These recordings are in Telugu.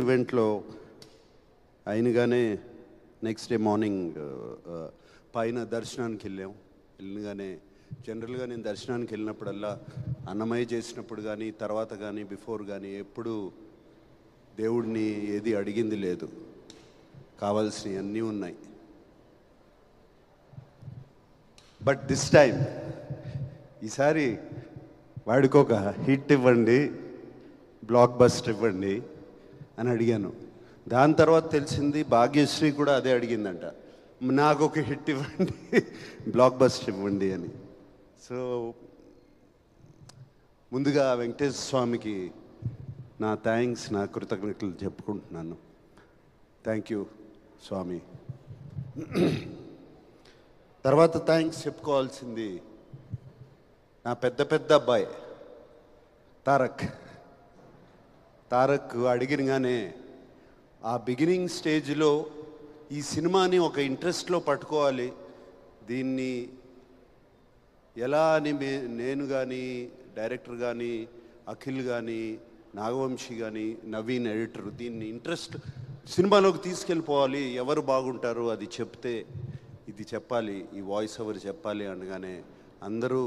ఈవెంట్లో అయినగానే నెక్స్ట్ డే మార్నింగ్ పైన దర్శనానికి వెళ్ళగానే జనరల్గా నేను దర్శనానికి వెళ్ళినప్పుడల్లా అన్నమయ్య చేసినప్పుడు కానీ తర్వాత కానీ బిఫోర్ కానీ ఎప్పుడు దేవుడిని ఏది అడిగింది లేదు, కావాల్సినవి అన్నీ ఉన్నాయి. బట్ దిస్ టైం ఈసారి వాడికి ఒక హిట్ ఇవ్వండి, బ్లాక్ బస్టర్ ఇవ్వండి అని అడిగాను. దాని తర్వాత తెలిసింది భాగ్యశ్రీ కూడా అదే అడిగిందంట, నాకు ఒక హిట్ ఇవ్వండి, బ్లాక్ బస్టర్ ఇవ్వండి అని. సో ముందుగా వెంకటేశ్వర స్వామికి నా థ్యాంక్స్, నా కృతజ్ఞతలు చెప్పుకుంటున్నాను. థ్యాంక్ యూ స్వామి. తర్వాత థ్యాంక్స్ చెప్పుకోవాల్సింది నా పెద్ద అబ్బాయి తారక్ అడిగినగానే ఆ బిగినింగ్ స్టేజ్లో ఈ సినిమాని ఒక ఇంట్రెస్ట్లో పట్టుకోవాలి, దీన్ని ఎలా అని నేను కానీ డైరెక్టర్ కానీ అఖిల్ కానీ నాగవంశీ కానీ నవీన్ ఎడిటర్ దీన్ని ఇంట్రెస్ట్ సినిమాలోకి తీసుకెళ్ళిపోవాలి, ఎవరు బాగుంటారు అది చెప్తే ఇది చెప్పాలి, ఈ వాయిస్ ఓవర్ చెప్పాలి అనగానే అందరూ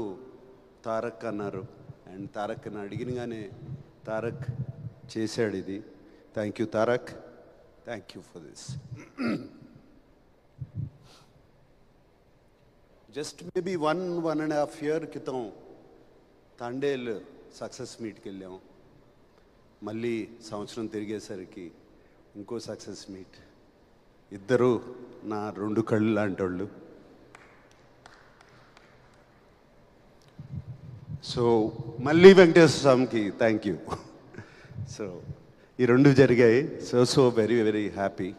తారక్ అన్నారు. అండ్ తారక్ని అడిగినగానే తారక్ చేశాడు ఇది. Thank you Tarak, thank you for this. Just maybe 1.5 year క్రితం తండేల్ సక్సెస్ మీట్కి వెళ్ళాం. మళ్ళీ సంవత్సరం తిరిగేసరికి ఇంకో సక్సెస్ మీట్. ఇద్దరు నా 2 కళ్ళు లాంటి వాళ్ళు. సో మళ్ళీ వెంకటేశ్వర స్వామికి థ్యాంక్ యూ. సో ఈ 2 జరిగాయి. So very very happy.